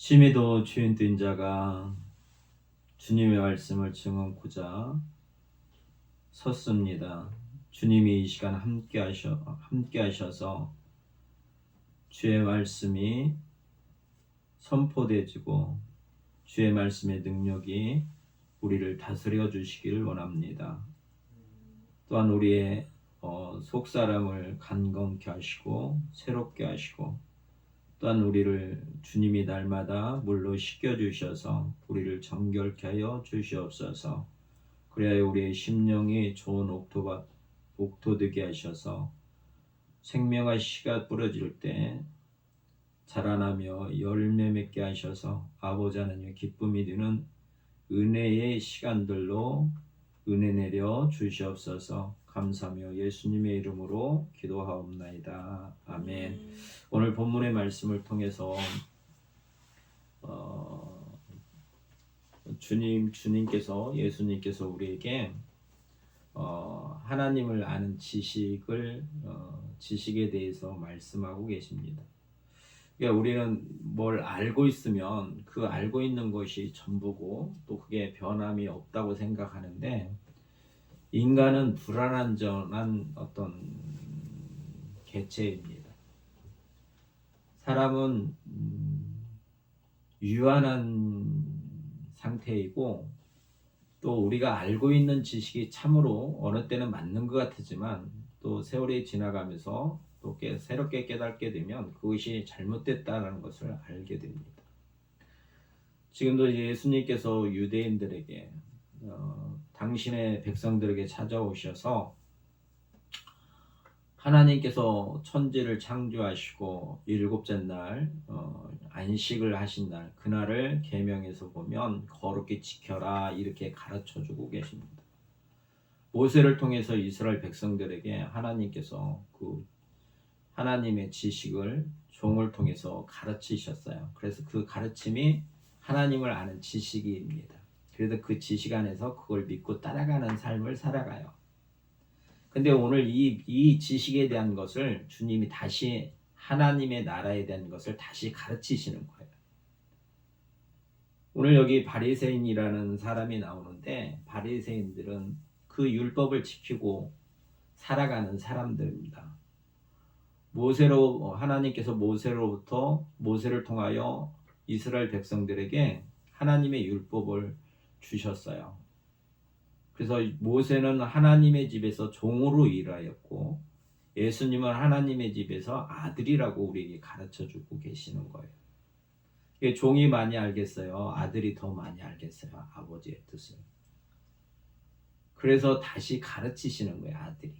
심히도 주인 뜬 자가 주님의 말씀을 증언고자 섰습니다. 주님이 이 시간 함께 하셔서 주의 말씀이 선포되지고 주의 말씀의 능력이 우리를 다스려 주시기를 원합니다. 또한 우리의 속사람을 간건케 하시고 새롭게 하시고 또한 우리를 주님이 날마다 물로 씻겨주셔서 우리를 정결케 하여 주시옵소서. 그래야 우리의 심령이 좋은 옥토 되게 하셔서 생명의 씨가 뿌려질 때 자라나며 열매 맺게 하셔서 아버지 하나님의 기쁨이 되는 은혜의 시간들로 은혜 내려 주시옵소서. 감사하며 예수님의 이름으로 기도하옵나이다. 아멘. 오늘 본문의 말씀을 통해서 예수님께서 우리에게 하나님을 아는 지식에 대해서 말씀하고 계십니다. 그러니까 우리는 뭘 알고 있으면 그 알고 있는 것이 전부고 또 그게 변함이 없다고 생각하는데, 인간은 불완전한 어떤 개체입니다. 사람은 유한한 상태이고, 또 우리가 알고 있는 지식이 참으로 어느 때는 맞는 것 같지만 또 세월이 지나가면서 또 새롭게 깨닫게 되면 그것이 잘못됐다는 것을 알게 됩니다. 지금도 예수님께서 유대인들에게 당신의 백성들에게 찾아오셔서 하나님께서 천지를 창조하시고 일곱째 날 안식을 하신 날, 그날을 계명에서 보면 거룩히 지켜라 이렇게 가르쳐주고 계십니다. 모세를 통해서 이스라엘 백성들에게 하나님께서 그 하나님의 지식을 종을 통해서 가르치셨어요. 그래서 그 가르침이 하나님을 아는 지식입니다. 그래서 그 지식 안에서 그걸 믿고 따라가는 삶을 살아가요. 근데 오늘 이 지식에 대한 것을 주님이 다시 하나님의 나라에 대한 것을 다시 가르치시는 거예요. 오늘 여기 바리새인이라는 사람이 나오는데, 바리새인들은 그 율법을 지키고 살아가는 사람들입니다. 하나님께서 모세를 통하여 이스라엘 백성들에게 하나님의 율법을 주셨어요. 그래서 모세는 하나님의 집에서 종으로 일하였고, 예수님은 하나님의 집에서 아들이라고 우리에게 가르쳐주고 계시는 거예요. 종이 많이 알겠어요? 아들이 더 많이 알겠어요? 아버지의 뜻을. 그래서 다시 가르치시는 거예요, 아들이.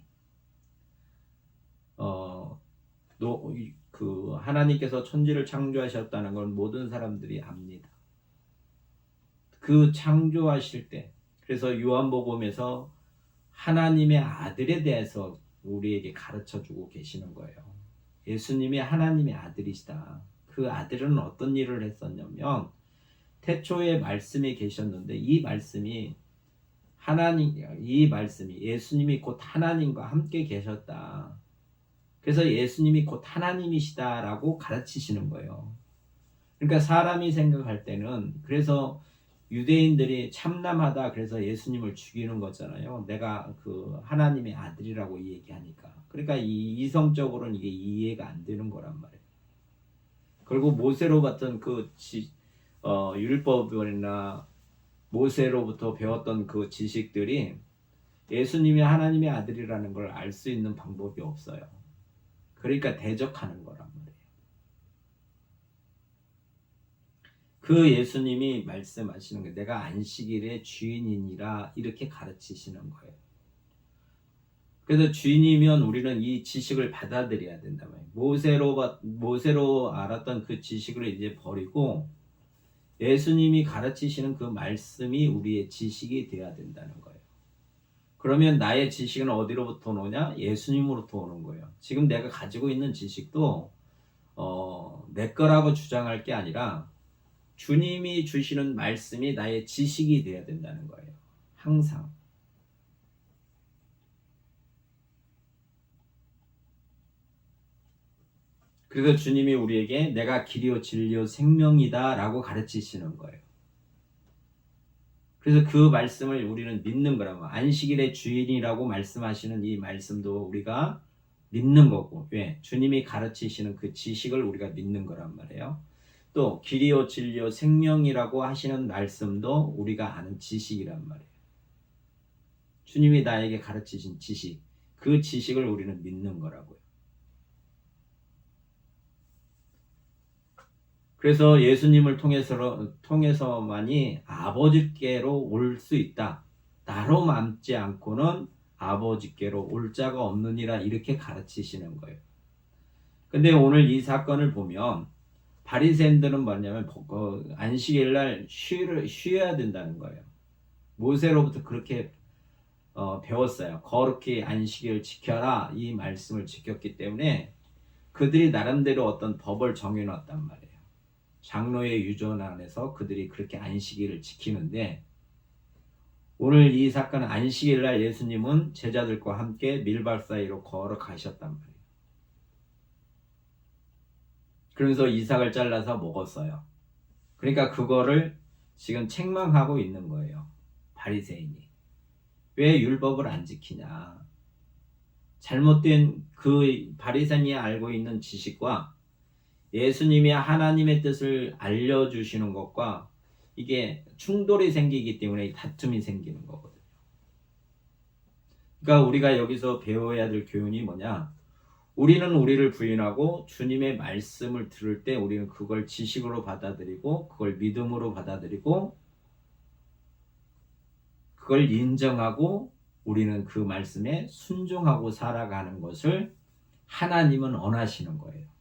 하나님께서 천지를 창조하셨다는 건 모든 사람들이 압니다. 그 창조하실 때, 그래서 요한복음에서 하나님의 아들에 대해서 우리에게 가르쳐주고 계시는 거예요. 예수님이 하나님의 아들이시다. 그 아들은 어떤 일을 했었냐면, 태초에 말씀이 계셨는데 이 말씀이 예수님이 곧 하나님과 함께 계셨다. 그래서 예수님이 곧 하나님이시다라고 가르치시는 거예요. 그러니까 사람이 생각할 때는, 그래서 유대인들이 참남하다 그래서 예수님을 죽이는 거잖아요. 내가 그 하나님의 아들이라고 얘기하니까. 그러니까 이성적으로는 이게 이해가 안 되는 거란 말이에요. 그리고 모세로 봤던 율법이나 모세로부터 배웠던 그 지식들이 예수님이 하나님의 아들이라는 걸 알 수 있는 방법이 없어요. 그러니까 대적하는 거란 말이에요. 그 예수님이 말씀하시는 게 내가 안식일의 주인이니라 이렇게 가르치시는 거예요. 그래서 주인이면 우리는 이 지식을 받아들여야 된다 말이에요. 모세로 알았던 그 지식을 이제 버리고 예수님이 가르치시는 그 말씀이 우리의 지식이 되어야 된다는 거예요. 그러면 나의 지식은 어디로부터 오느냐? 예수님으로부터 오는 거예요. 지금 내가 가지고 있는 지식도 내 거라고 주장할 게 아니라 주님이 주시는 말씀이 나의 지식이 되어야 된다는 거예요. 항상. 그래서 주님이 우리에게 내가 길이요 진리요 생명이다 라고 가르치시는 거예요. 그래서 그 말씀을 우리는 믿는 거라고. 안식일의 주인이라고 말씀하시는 이 말씀도 우리가 믿는 거고, 왜? 주님이 가르치시는 그 지식을 우리가 믿는 거란 말이에요. 또 길이요 진리요 생명이라고 하시는 말씀도 우리가 아는 지식이란 말이에요. 주님이 나에게 가르치신 지식, 그 지식을 우리는 믿는 거라고요. 그래서 예수님을 통해서만이 아버지께로 올 수 있다. 나로 남지 않고는 아버지께로 올 자가 없느니라 이렇게 가르치시는 거예요. 근데 오늘 이 사건을 보면 바리새인들은 뭐냐면 안식일 날 쉬어야 된다는 거예요. 모세로부터 그렇게 배웠어요. 거룩히 안식일을 지켜라 이 말씀을 지켰기 때문에 그들이 나름대로 어떤 법을 정해놨단 말이에요. 장로의 유전 안에서 그들이 그렇게 안식일을 지키는데 오늘 이 사건은 안식일 날 예수님은 제자들과 함께 밀밭 사이로 걸어가셨단 말이에요. 그러면서 이삭을 잘라서 먹었어요. 그러니까 그거를 지금 책망하고 있는 거예요. 바리새인이. 왜 율법을 안 지키냐. 잘못된 그 바리새인이 알고 있는 지식과 예수님이 하나님의 뜻을 알려주시는 것과 이게 충돌이 생기기 때문에 다툼이 생기는 거거든요. 그러니까 우리가 여기서 배워야 될 교훈이 뭐냐? 우리는 우리를 부인하고 주님의 말씀을 들을 때 우리는 그걸 지식으로 받아들이고 그걸 믿음으로 받아들이고 그걸 인정하고 우리는 그 말씀에 순종하고 살아가는 것을 하나님은 원하시는 거예요.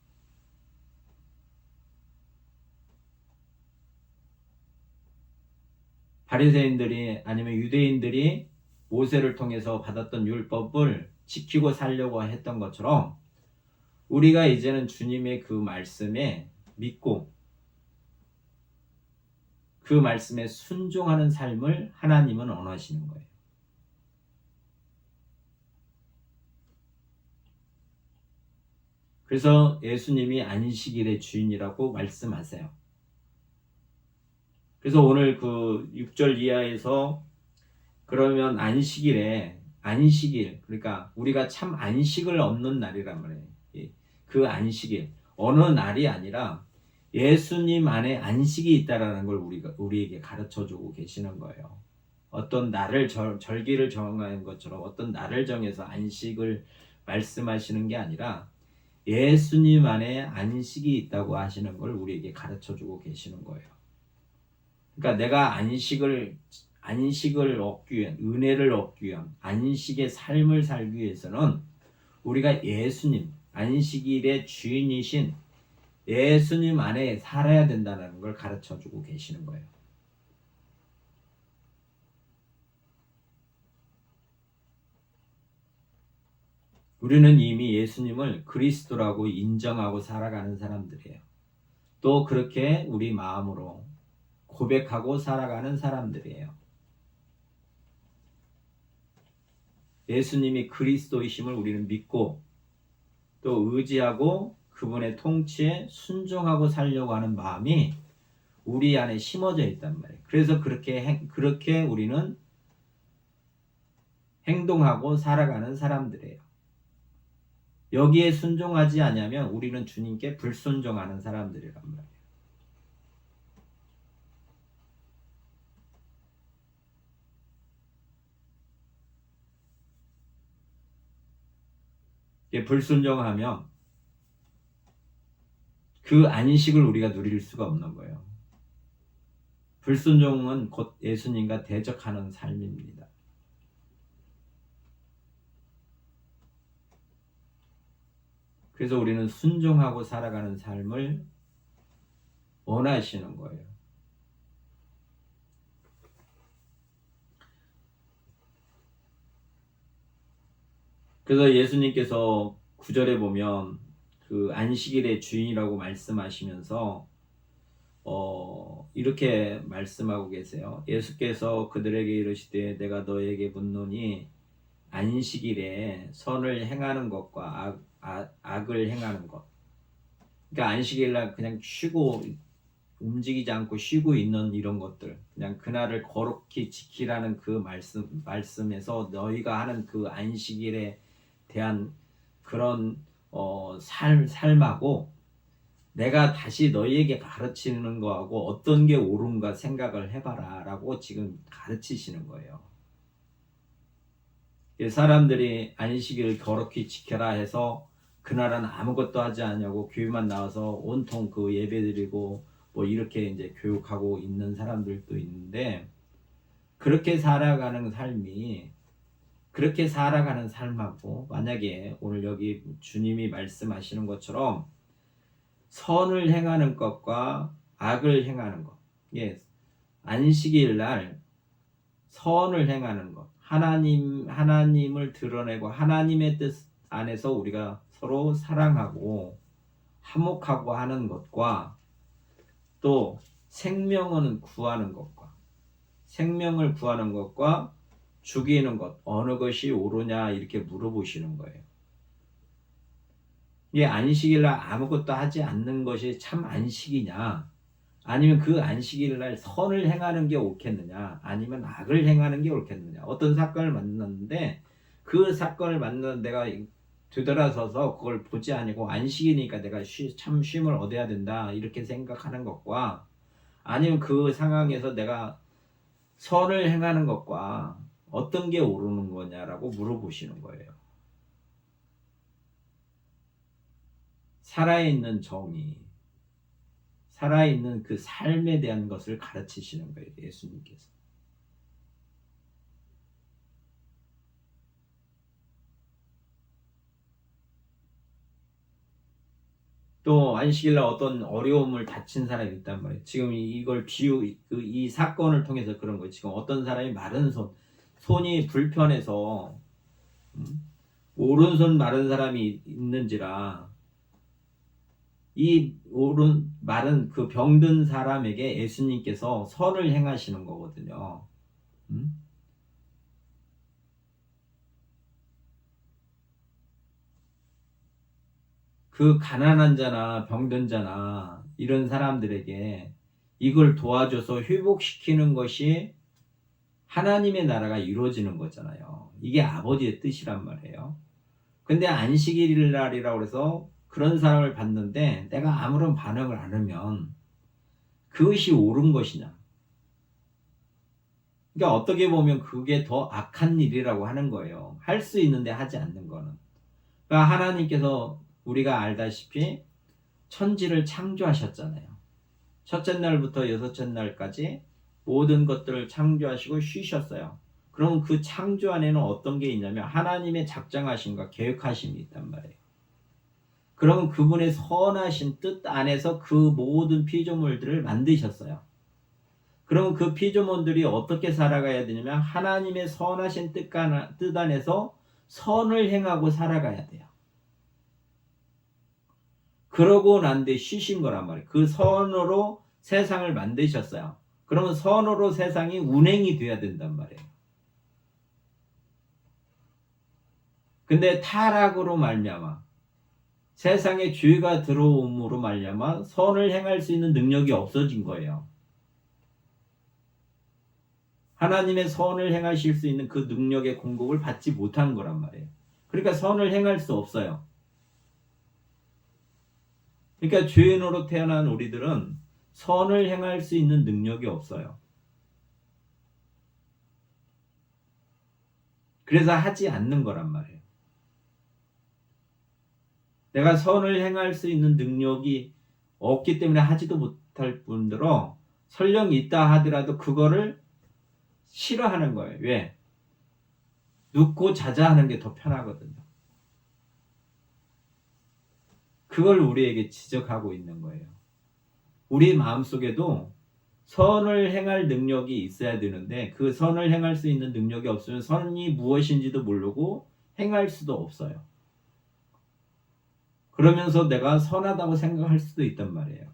바리새인들이 아니면 유대인들이 모세를 통해서 받았던 율법을 지키고 살려고 했던 것처럼 우리가 이제는 주님의 그 말씀에 믿고 그 말씀에 순종하는 삶을 하나님은 원하시는 거예요. 그래서 예수님이 안식일의 주인이라고 말씀하세요. 그래서 오늘 그 6절 이하에서 그러면 안식일 그러니까 우리가 참 안식을 얻는 날이란 말이에요. 그 안식일 어느 날이 아니라 예수님 안에 안식이 있다라는 걸 우리에게 가르쳐 주고 계시는 거예요. 어떤 날을 절기를 정하는 것처럼 어떤 날을 정해서 안식을 말씀하시는 게 아니라 예수님 안에 안식이 있다고 하시는 걸 우리에게 가르쳐 주고 계시는 거예요. 그러니까 내가 안식을 얻기 위한, 은혜를 얻기 위한, 안식의 삶을 살기 위해서는 우리가 예수님, 안식일의 주인이신 예수님 안에 살아야 된다는 걸 가르쳐 주고 계시는 거예요. 우리는 이미 예수님을 그리스도라고 인정하고 살아가는 사람들이에요. 또 그렇게 우리 마음으로 고백하고 살아가는 사람들이에요. 예수님이 그리스도이심을 우리는 믿고 또 의지하고 그분의 통치에 순종하고 살려고 하는 마음이 우리 안에 심어져 있단 말이에요. 그래서 그렇게 우리는 행동하고 살아가는 사람들이에요. 여기에 순종하지 않으면 우리는 주님께 불순종하는 사람들이란 말이에요. 불순종하면 그 안식을 우리가 누릴 수가 없는 거예요. 불순종은 곧 예수님과 대적하는 삶입니다. 그래서 우리는 순종하고 살아가는 삶을 원하시는 거예요. 그래서 예수님께서 9절에 보면 그 안식일의 주인이라고 말씀하시면서 이렇게 말씀하고 계세요. 예수께서 그들에게 이르시되 내가 너에게 묻노니 안식일에 선을 행하는 것과 악을 행하는 것 그러니까 안식일 날 그냥 쉬고 움직이지 않고 쉬고 있는 이런 것들, 그냥 그날을 거룩히 지키라는 그 말씀에서 너희가 하는 그 안식일에 대한 그런 삶하고 내가 다시 너희에게 가르치는 거하고 어떤 게 옳은가 생각을 해봐라 라고 지금 가르치시는 거예요. 사람들이 안식일을 거룩히 지켜라 해서 그날은 아무것도 하지 않냐고 교회만 나와서 온통 그 예배드리고 뭐 이렇게 이제 교육하고 있는 사람들도 있는데, 그렇게 살아가는 삶이, 그렇게 살아가는 삶하고 만약에 오늘 여기 주님이 말씀하시는 것처럼 선을 행하는 것과 악을 행하는 것, 예, 안식일 날 선을 행하는 것, 하나님을 드러내고 하나님의 뜻 안에서 우리가 서로 사랑하고 화목하고 하는 것과 또 생명을 구하는 것과 생명을 구하는 것과 죽이는 것, 어느 것이 옳으냐 이렇게 물어보시는 거예요. 이게 안식일날 아무것도 하지 않는 것이 참 안식이냐, 아니면 그 안식일날 선을 행하는 게 옳겠느냐, 아니면 악을 행하는 게 옳겠느냐. 어떤 사건을 만났는데 그 사건을 만난 내가 되돌아서서 그걸 보지 아니고 안식이니까 내가 참 쉼을 얻어야 된다 이렇게 생각하는 것과, 아니면 그 상황에서 내가 선을 행하는 것과 어떤 게 옳은 거냐라고 물어보시는 거예요. 살아있는 정의, 살아있는 그 삶에 대한 것을 가르치시는 거예요, 예수님께서. 또 안식일날 어떤 어려움을 다친 사람이 있단 말이에요. 지금 이걸 이 사건을 통해서 그런 거예요. 지금 어떤 사람이 마른 손이 불편해서 오른손 마른 사람이 있는지라 이 마른 그 병든 사람에게 예수님께서 선을 행하시는 거거든요. 그 가난한 자나 병든 자나 이런 사람들에게 이걸 도와줘서 회복시키는 것이 하나님의 나라가 이루어지는 거잖아요. 이게 아버지의 뜻이란 말이에요. 근데 안식일 날이라고 해서 그런 사람을 봤는데 내가 아무런 반응을 안 하면 그것이 옳은 것이냐? 그러니까 어떻게 보면 그게 더 악한 일이라고 하는 거예요. 할 수 있는데 하지 않는 거는. 그러니까 하나님께서 우리가 알다시피 천지를 창조하셨잖아요. 첫째 날부터 여섯째 날까지 모든 것들을 창조하시고 쉬셨어요. 그럼 그 창조 안에는 어떤 게 있냐면 하나님의 작정하심과 계획하심이 있단 말이에요. 그러면 그분의 선하신 뜻 안에서 그 모든 피조물들을 만드셨어요. 그럼 그 피조물들이 어떻게 살아가야 되냐면 하나님의 선하신 뜻 안에서 선을 행하고 살아가야 돼요. 그러고 난 뒤에 쉬신 거란 말이에요. 그 선으로 세상을 만드셨어요. 그러면 선으로 세상이 운행이 돼야 된단 말이에요. 근데 타락으로 말미암아 세상에 죄가 들어옴으로 말미암아 선을 행할 수 있는 능력이 없어진 거예요. 하나님의 선을 행하실 수 있는 그 능력의 공급을 받지 못한 거란 말이에요. 그러니까 선을 행할 수 없어요. 그러니까 죄인으로 태어난 우리들은 선을 행할 수 있는 능력이 없어요. 그래서 하지 않는 거란 말이에요. 내가 선을 행할 수 있는 능력이 없기 때문에 하지도 못할 뿐더러 설령 있다 하더라도 그거를 싫어하는 거예요. 왜? 눕고 자자 하는 게 더 편하거든요. 그걸 우리에게 지적하고 있는 거예요. 우리 마음속에도 선을 행할 능력이 있어야 되는데 그 선을 행할 수 있는 능력이 없으면 선이 무엇인지도 모르고 행할 수도 없어요. 그러면서 내가 선하다고 생각할 수도 있단 말이에요.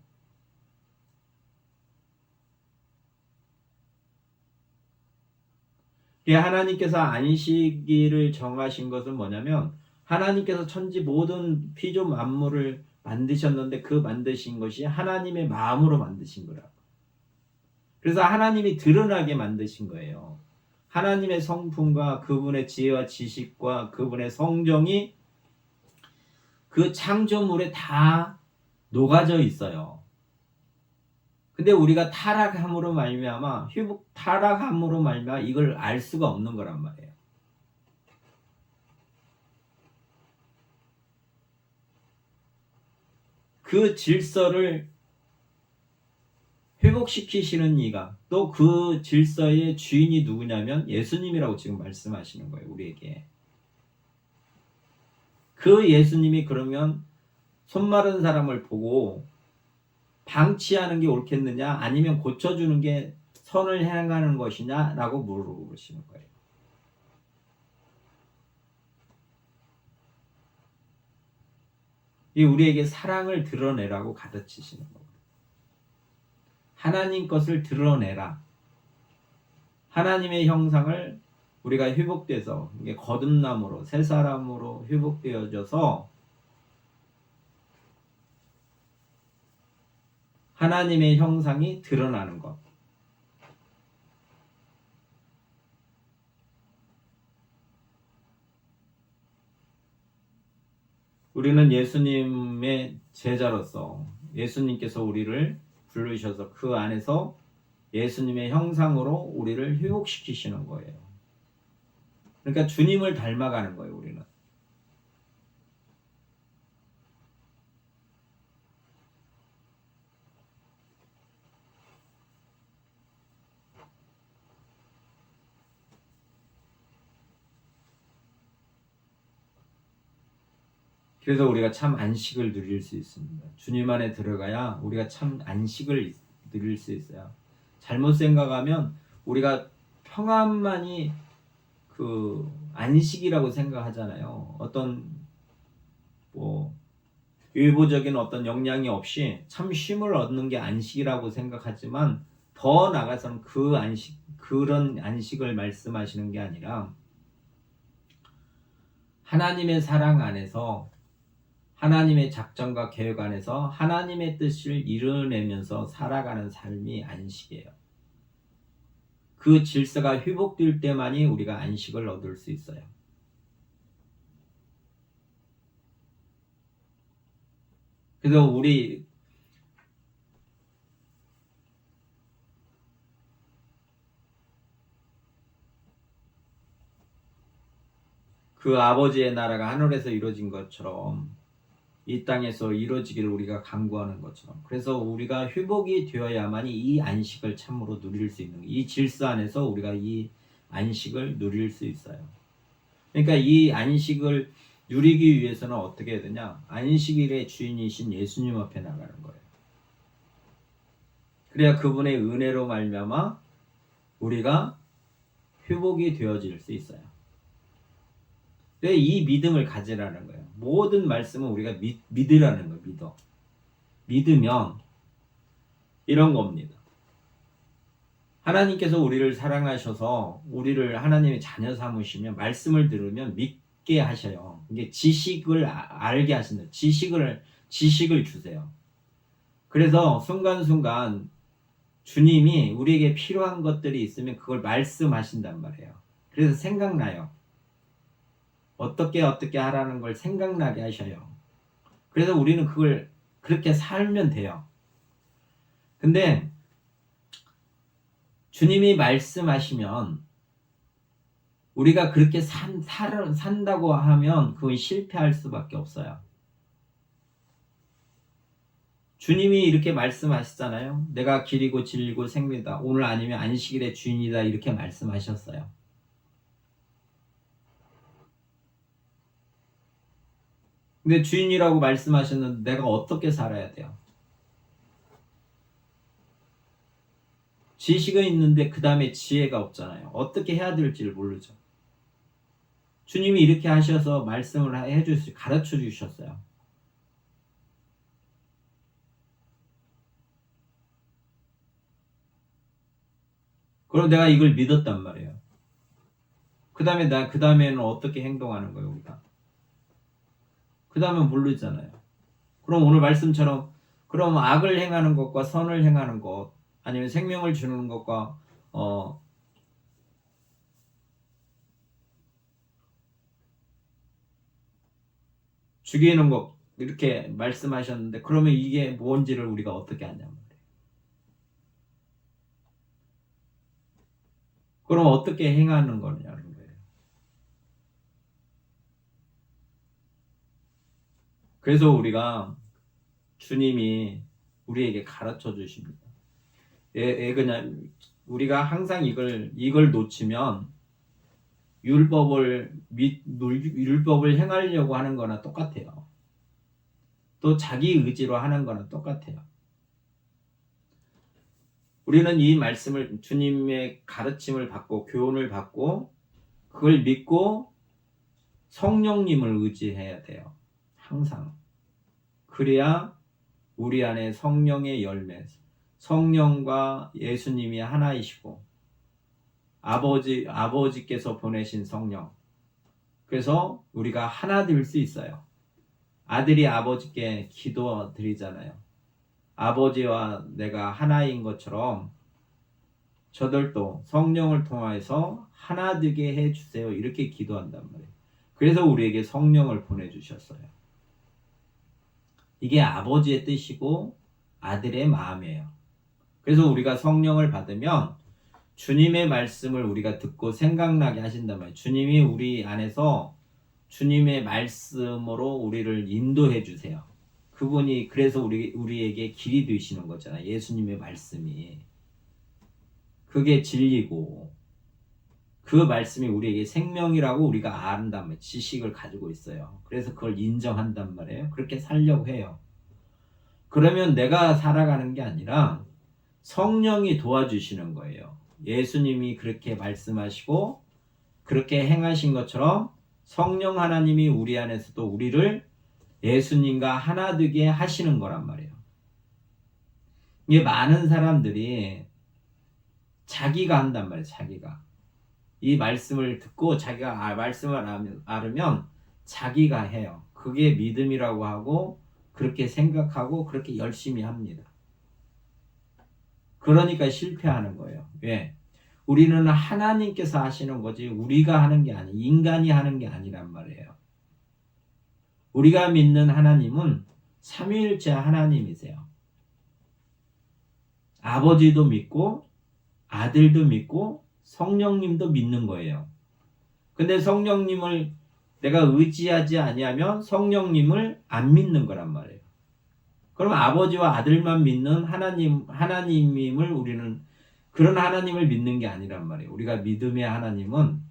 하나님께서 안식일을 정하신 것은 뭐냐면 하나님께서 천지 모든 피조 만물을 만드셨는데 그 만드신 것이 하나님의 마음으로 만드신 거라고. 그래서 하나님이 드러나게 만드신 거예요. 하나님의 성품과 그분의 지혜와 지식과 그분의 성정이 그 창조물에 다 녹아져 있어요. 근데 우리가 타락함으로 말미암아 타락함으로 말미암아 이걸 알 수가 없는 거란 말이에요. 그 질서를 회복시키시는 이가 또 그 질서의 주인이 누구냐면 예수님이라고 지금 말씀하시는 거예요. 우리에게. 그 예수님이 그러면 손 마른 사람을 보고 방치하는 게 옳겠느냐 아니면 고쳐주는 게 선을 행하는 것이냐 라고 물어보시는 거예요. 이 우리에게 사랑을 드러내라고 가르치시는 겁니다. 하나님 것을 드러내라. 하나님의 형상을 우리가 회복돼서 이게 거듭남으로 새 사람으로 회복되어져서 하나님의 형상이 드러나는 것. 우리는 예수님의 제자로서 예수님께서 우리를 부르셔서 그 안에서 예수님의 형상으로 우리를 회복시키시는 거예요. 그러니까 주님을 닮아가는 거예요, 우리는. 그래서 우리가 참 안식을 누릴 수 있습니다. 주님 안에 들어가야 우리가 참 안식을 누릴 수 있어요. 잘못 생각하면 우리가 평안만이 그 안식이라고 생각하잖아요. 어떤 뭐 외부적인 어떤 영향이 없이 참 쉼을 얻는 게 안식이라고 생각하지만 더 나아가서는 그 안식, 그런 안식을 말씀하시는 게 아니라 하나님의 사랑 안에서 하나님의 작전과 계획 안에서 하나님의 뜻을 이뤄내면서 살아가는 삶이 안식이에요. 그 질서가 회복될 때만이 우리가 안식을 얻을 수 있어요. 그래서 우리 그 아버지의 나라가 하늘에서 이루어진 것처럼 이 땅에서 이루어지기를 우리가 간구하는 것처럼 그래서 우리가 회복이 되어야만이 이 안식을 참으로 누릴 수 있는 이 질서 안에서 우리가 이 안식을 누릴 수 있어요. 그러니까 이 안식을 누리기 위해서는 어떻게 해야 되냐? 안식일의 주인이신 예수님 앞에 나가는 거예요. 그래야 그분의 은혜로 말미암아 우리가 회복이 되어질 수 있어요. 이 믿음을 가지라는 거예요. 모든 말씀은 우리가 믿으라는 거예요. 믿으면 이런 겁니다. 하나님께서 우리를 사랑하셔서 우리를 하나님의 자녀 삼으시면 말씀을 들으면 믿게 하셔요. 이게 지식을 알게 하신다. 지식을 주세요. 그래서 순간순간 주님이 우리에게 필요한 것들이 있으면 그걸 말씀하신단 말이에요. 그래서 생각나요. 어떻게 하라는 걸 생각나게 하셔요. 그래서 우리는 그걸 그렇게 살면 돼요. 근데 주님이 말씀하시면 우리가 그렇게 산다고 하면 그건 실패할 수밖에 없어요. 주님이 이렇게 말씀하시잖아요. 내가 길이고 진리고 생명이다. 오늘 아니면 안식일의 주인이다. 이렇게 말씀하셨어요. 근데 주인이라고 말씀하셨는데 내가 어떻게 살아야 돼요? 지식은 있는데 그 다음에 지혜가 없잖아요. 어떻게 해야 될지를 모르죠. 주님이 이렇게 하셔서 말씀을 가르쳐 주셨어요. 그럼 내가 이걸 믿었단 말이에요. 그 다음에는 어떻게 행동하는 거예요, 우리가? 그 다음엔 모르잖아요. 그럼 오늘 말씀처럼 그럼 악을 행하는 것과 선을 행하는 것 아니면 생명을 주는 것과 죽이는 것 이렇게 말씀하셨는데 그러면 이게 뭔지를 우리가 어떻게 아냐 말이에요. 그럼 어떻게 행하는 거냐는 거예요. 그래서 우리가 주님이 우리에게 가르쳐 주십니다. 그냥 우리가 항상 이걸 놓치면 율법을 행하려고 하는 거나 똑같아요. 또 자기 의지로 하는 거나 똑같아요. 우리는 이 말씀을 주님의 가르침을 받고 교훈을 받고 그걸 믿고 성령님을 의지해야 돼요. 항상. 그래야 우리 안에 성령의 열매, 성령과 예수님이 하나이시고 아버지께서 보내신 성령. 그래서 우리가 하나 될 수 있어요. 아들이 아버지께 기도 드리잖아요. 아버지와 내가 하나인 것처럼 저들도 성령을 통해서 하나 되게 해주세요. 이렇게 기도한단 말이에요. 그래서 우리에게 성령을 보내주셨어요. 이게 아버지의 뜻이고 아들의 마음이에요. 그래서 우리가 성령을 받으면 주님의 말씀을 우리가 듣고 생각나게 하신단 말이에요. 주님이 우리 안에서 주님의 말씀으로 우리를 인도해 주세요. 그분이 그래서 우리에게 길이 되시는 거잖아요. 예수님의 말씀이. 그게 진리고 그 말씀이 우리에게 생명이라고 우리가 안단 말이에요. 지식을 가지고 있어요. 그래서 그걸 인정한단 말이에요. 그렇게 살려고 해요. 그러면 내가 살아가는 게 아니라 성령이 도와주시는 거예요. 예수님이 그렇게 말씀하시고 그렇게 행하신 것처럼 성령 하나님이 우리 안에서도 우리를 예수님과 하나 되게 하시는 거란 말이에요. 이게 많은 사람들이 자기가 한단 말이에요. 자기가. 이 말씀을 듣고 자기가 말씀을 알으면 자기가 해요. 그게 믿음이라고 하고 그렇게 생각하고 그렇게 열심히 합니다. 그러니까 실패하는 거예요. 왜? 우리는 하나님께서 하시는 거지 우리가 하는 게 아니, 인간이 하는 게 아니란 말이에요. 우리가 믿는 하나님은 삼위일체 하나님이세요. 아버지도 믿고 아들도 믿고 성령님도 믿는 거예요. 근데 성령님을 내가 의지하지 아니하면 성령님을 안 믿는 거란 말이에요. 그럼 아버지와 아들만 믿는 하나님임을 우리는 그런 하나님을 믿는 게 아니란 말이에요. 우리가 믿음의 하나님은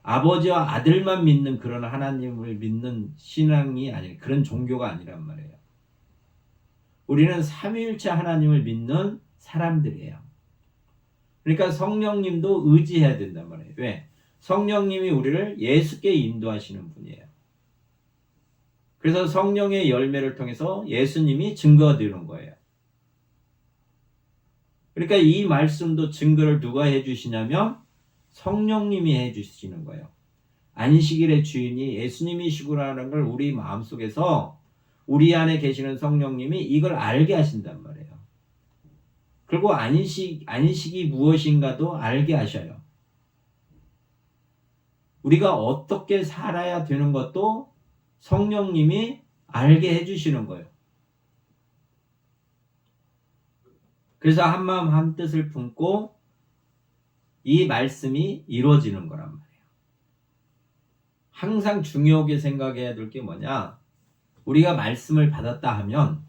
아버지와 아들만 믿는 그런 하나님을 믿는 신앙이 아니에요. 그런 종교가 아니란 말이에요. 우리는 삼위일체 하나님을 믿는 사람들이에요. 그러니까 성령님도 의지해야 된단 말이에요. 왜? 성령님이 우리를 예수께 인도하시는 분이에요. 그래서 성령의 열매를 통해서 예수님이 증거가 되는 거예요. 그러니까 이 말씀도 증거를 누가 해주시냐면 성령님이 해주시는 거예요. 안식일의 주인이 예수님이시구나라는 걸 우리 마음속에서 우리 안에 계시는 성령님이 이걸 알게 하신단 말이에요. 그리고 안식이 무엇인가도 알게 하셔요. 우리가 어떻게 살아야 되는 것도 성령님이 알게 해주시는 거예요. 그래서 한마음 한뜻을 품고 이 말씀이 이루어지는 거란 말이에요. 항상 중요하게 생각해야 될 게 뭐냐? 우리가 말씀을 받았다 하면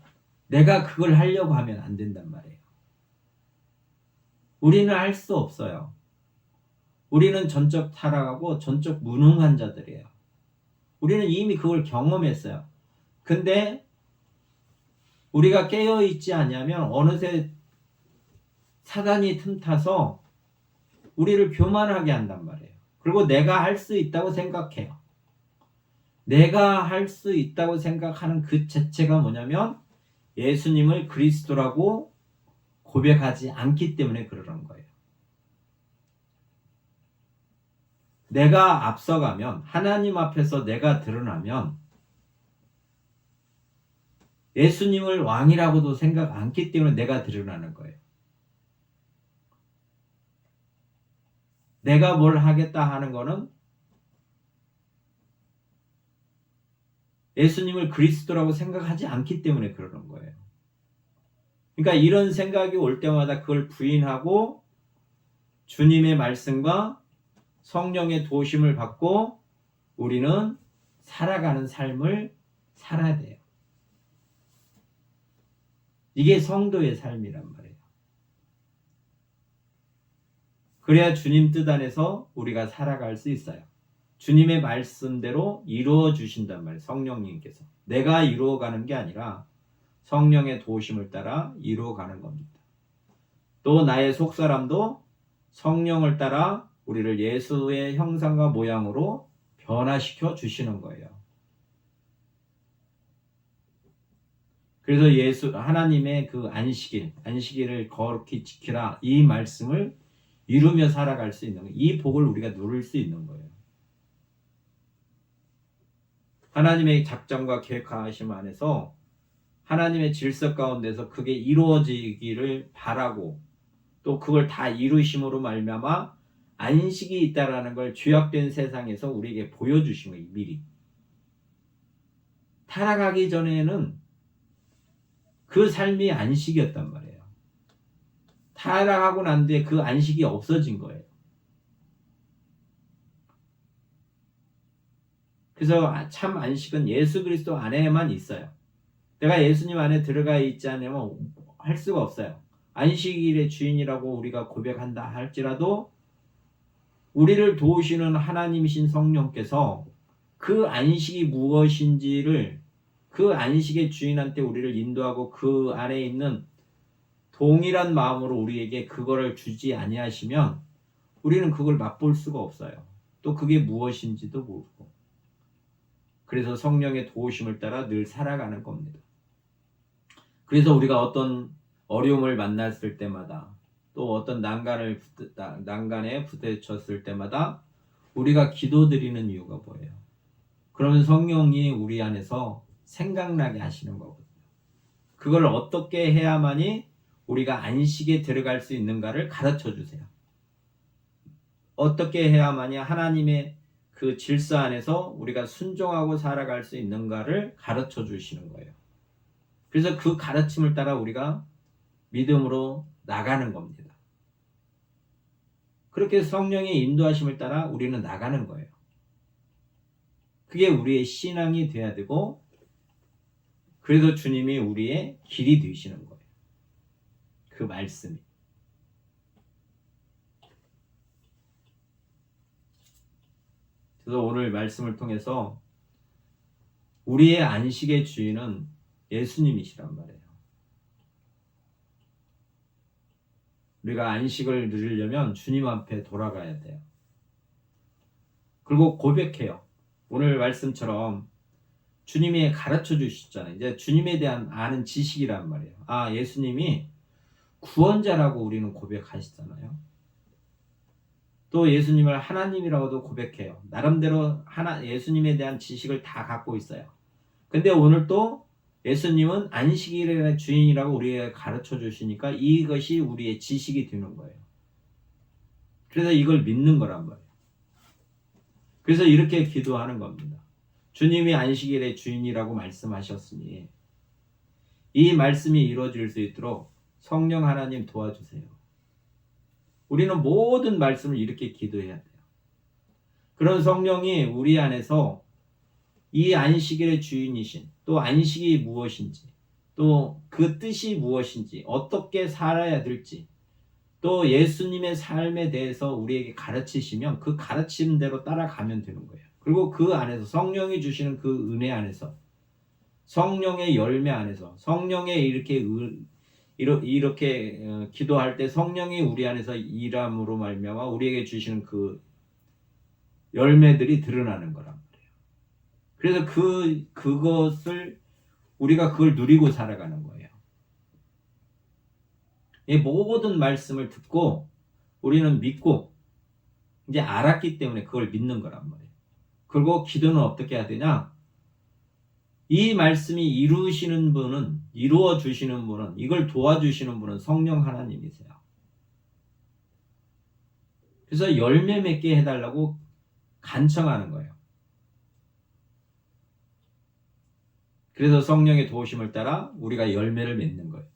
내가 그걸 하려고 하면 안 된단 말이에요. 우리는 할 수 없어요. 우리는 전적 타락하고 전적 무능한 자들이에요. 우리는 이미 그걸 경험했어요. 근데 우리가 깨어있지 않으면 어느새 사단이 틈타서 우리를 교만하게 한단 말이에요. 그리고 내가 할 수 있다고 생각해요. 내가 할 수 있다고 생각하는 그 자체가 뭐냐면 예수님을 그리스도라고 고백하지 않기 때문에 그러는 거예요. 내가 앞서가면 하나님 앞에서 내가 드러나면 예수님을 왕이라고도 생각 않기 때문에 내가 드러나는 거예요. 내가 뭘 하겠다 하는 거는 예수님을 그리스도라고 생각하지 않기 때문에 그러는 거예요. 그러니까 이런 생각이 올 때마다 그걸 부인하고 주님의 말씀과 성령의 도심을 받고 우리는 살아가는 삶을 살아야 돼요. 이게 성도의 삶이란 말이에요. 그래야 주님 뜻 안에서 우리가 살아갈 수 있어요. 주님의 말씀대로 이루어 주신단 말이에요. 성령님께서. 내가 이루어가는 게 아니라 성령의 도심을 따라 이루어가는 겁니다. 또 나의 속사람도 성령을 따라 우리를 예수의 형상과 모양으로 변화시켜 주시는 거예요. 그래서 하나님의 그 안식일을 거룩히 지키라 이 말씀을 이루며 살아갈 수 있는 거예요. 이 복을 우리가 누릴 수 있는 거예요. 하나님의 작정과 계획하심 안에서 하나님의 질서 가운데서 그게 이루어지기를 바라고 또 그걸 다 이루심으로 말미암아 안식이 있다라는 걸 죄악된 세상에서 우리에게 보여주신 거예요. 미리. 타락하기 전에는 그 삶이 안식이었단 말이에요. 타락하고 난 뒤에 그 안식이 없어진 거예요. 그래서 참 안식은 예수 그리스도 안에만 있어요. 내가 예수님 안에 들어가 있지 않으면 할 수가 없어요. 안식일의 주인이라고 우리가 고백한다 할지라도 우리를 도우시는 하나님이신 성령께서 그 안식이 무엇인지를 그 안식의 주인한테 우리를 인도하고 그 안에 있는 동일한 마음으로 우리에게 그거를 주지 아니하시면 우리는 그걸 맛볼 수가 없어요. 또 그게 무엇인지도 모르고. 그래서 성령의 도우심을 따라 늘 살아가는 겁니다. 그래서 우리가 어떤 어려움을 만났을 때마다 또 어떤 난간에 부딪혔을 때마다 우리가 기도드리는 이유가 뭐예요? 그러면 성령이 우리 안에서 생각나게 하시는 거거든요. 그걸 어떻게 해야만이 우리가 안식에 들어갈 수 있는가를 가르쳐 주세요. 어떻게 해야만이 하나님의 그 질서 안에서 우리가 순종하고 살아갈 수 있는가를 가르쳐 주시는 거예요. 그래서 그 가르침을 따라 우리가 믿음으로 나가는 겁니다. 그렇게 성령의 인도하심을 따라 우리는 나가는 거예요. 그게 우리의 신앙이 돼야 되고 그래서 주님이 우리의 길이 되시는 거예요. 그 말씀이. 그래서 오늘 말씀을 통해서 우리의 안식의 주인은 예수님이시란 말이에요. 우리가 안식을 누리려면 주님 앞에 돌아가야 돼요. 그리고 고백해요. 오늘 말씀처럼 주님이 가르쳐 주셨잖아요. 이제 주님에 대한 아는 지식이란 말이에요. 아, 예수님이 구원자라고 우리는 고백하시잖아요. 또 예수님을 하나님이라고도 고백해요. 나름대로 예수님에 대한 지식을 다 갖고 있어요. 근데 오늘 또 예수님은 안식일의 주인이라고 우리에게 가르쳐 주시니까 이것이 우리의 지식이 되는 거예요. 그래서 이걸 믿는 거란 말이에요. 그래서 이렇게 기도하는 겁니다. 주님이 안식일의 주인이라고 말씀하셨으니 이 말씀이 이루어질 수 있도록 성령 하나님 도와주세요. 우리는 모든 말씀을 이렇게 기도해야 돼요. 그런 성령이 우리 안에서 이 안식일의 주인이신 또 안식이 무엇인지 또 그 뜻이 무엇인지 어떻게 살아야 될지 또 예수님의 삶에 대해서 우리에게 가르치시면 그 가르침대로 따라가면 되는 거예요. 그리고 그 안에서 성령이 주시는 그 은혜 안에서 성령의 열매 안에서 성령의 이렇게 기도할 때 성령이 우리 안에서 일함으로 말미암아 우리에게 주시는 그 열매들이 드러나는 거란 말이에요. 그래서 그것을 우리가 그걸 누리고 살아가는 거예요. 이 모든 말씀을 듣고 우리는 믿고 이제 알았기 때문에 그걸 믿는 거란 말이에요. 그리고 기도는 어떻게 해야 되냐? 이 말씀이 이루시는 분은, 이루어 주시는 분은, 이걸 도와주시는 분은 성령 하나님이세요. 그래서 열매 맺게 해달라고 간청하는 거예요. 그래서 성령의 도우심을 따라 우리가 열매를 맺는 거예요.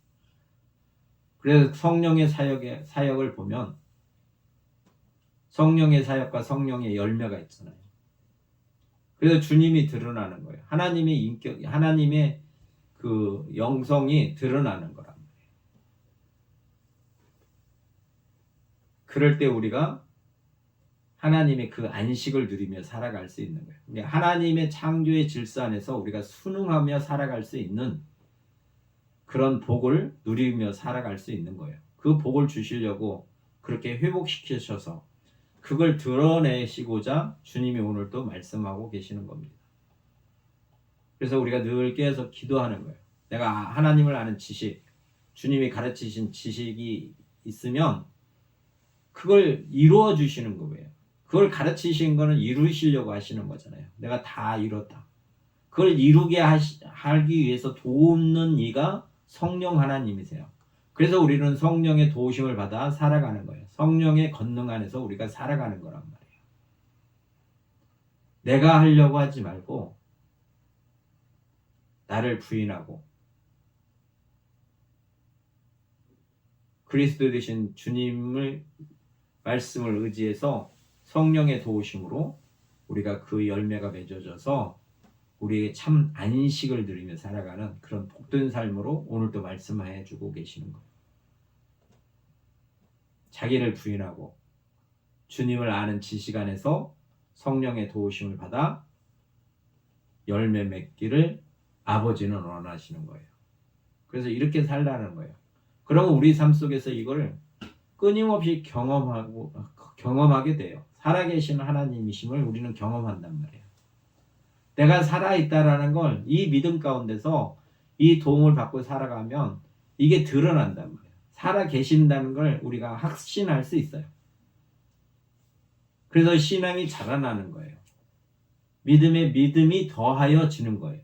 그래서 성령의 사역을 보면 성령의 사역과 성령의 열매가 있잖아요. 그래서 주님이 드러나는 거예요. 하나님의 인격, 하나님의 그 영성이 드러나는 거란 말이에요. 그럴 때 우리가 하나님의 그 안식을 누리며 살아갈 수 있는 거예요. 그러니까 하나님의 창조의 질서 안에서 우리가 순응하며 살아갈 수 있는 그런 복을 누리며 살아갈 수 있는 거예요. 그 복을 주시려고 그렇게 회복시키셔서 그걸 드러내시고자 주님이 오늘 또 말씀하고 계시는 겁니다. 그래서 우리가 늘 깨어서 기도하는 거예요. 내가 하나님을 아는 지식, 주님이 가르치신 지식이 있으면 그걸 이루어 주시는 거예요. 그걸 가르치신 거는 이루시려고 하시는 거잖아요. 내가 다 이뤘다. 그걸 이루게 하기 위해서 돕는 이가 성령 하나님이세요. 그래서 우리는 성령의 도우심을 받아 살아가는 거예요. 성령의 권능 안에서 우리가 살아가는 거란 말이에요. 내가 하려고 하지 말고 나를 부인하고 그리스도 되신 주님을 말씀을 의지해서 성령의 도우심으로 우리가 그 열매가 맺어져서 우리의 참 안식을 누리며 살아가는 그런 복된 삶으로 오늘도 말씀해 주고 계시는 거예요. 자기를 부인하고 주님을 아는 지식 안에서 성령의 도우심을 받아 열매 맺기를 아버지는 원하시는 거예요. 그래서 이렇게 살라는 거예요. 그러면 우리 삶 속에서 이걸 끊임없이 경험하게 돼요. 살아계신 하나님이심을 우리는 경험한단 말이에요. 내가 살아있다라는 걸 이 믿음 가운데서 이 도움을 받고 살아가면 이게 드러난단 말이에요. 살아계신다는 걸 우리가 확신할 수 있어요. 그래서 신앙이 자라나는 거예요. 믿음이 더하여지는 거예요.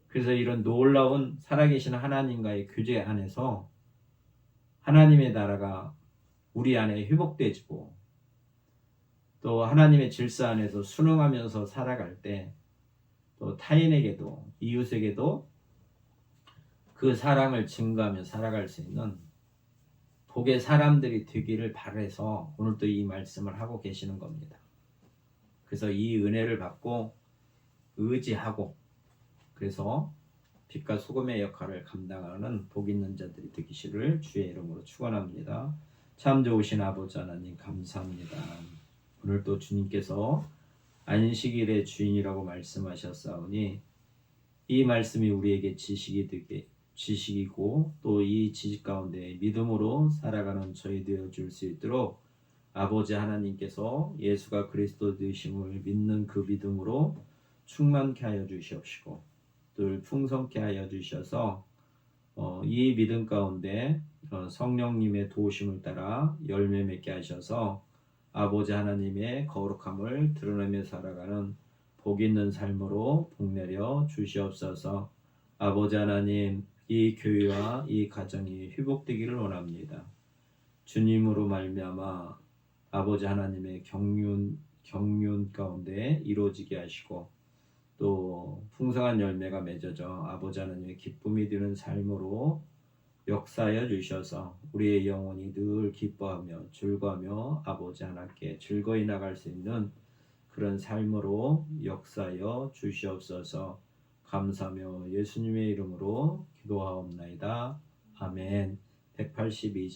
그래서 이런 놀라운 살아계신 하나님과의 교제 안에서 하나님의 나라가 우리 안에 회복되지고 또 하나님의 질서 안에서 순응하면서 살아갈 때 또 타인에게도 이웃에게도 그 사랑을 증거하며 살아갈 수 있는 복의 사람들이 되기를 바라서 오늘 또 이 말씀을 하고 계시는 겁니다. 그래서 이 은혜를 받고 의지하고 그래서 빛과 소금의 역할을 감당하는 복 있는 자들이 되기를 주의 이름으로 축원합니다. 참 좋으신 아버지 하나님 감사합니다. 오늘 또 주님께서 안식일의 주인이라고 말씀하셨사오니 이 말씀이 우리에게 지식이고 또 이 지식 가운데 믿음으로 살아가는 저희 되어 줄 수 있도록 아버지 하나님께서 예수가 그리스도 되심을 믿는 그 믿음으로 충만케 하여 주시옵시고 늘 풍성케 하여 주셔서 이 믿음 가운데 성령님의 도우심을 따라 열매 맺게 하셔서 아버지 하나님의 거룩함을 드러내며 살아가는 복 있는 삶으로 복내려 주시옵소서. 아버지 하나님 이 교회와 이 가정이 회복되기를 원합니다. 주님으로 말미암아 아버지 하나님의 경륜 가운데 이루어지게 하시고 또 풍성한 열매가 맺어져 아버지 하나님의 기쁨이 되는 삶으로 역사하여 주셔서 우리의 영혼이 늘 기뻐하며 즐거워하며 아버지 하나님께 즐거이 나갈 수 있는 그런 삶으로 역사하여 주시옵소서. 감사하며 예수님의 이름으로 기도하옵나이다. 아멘. 182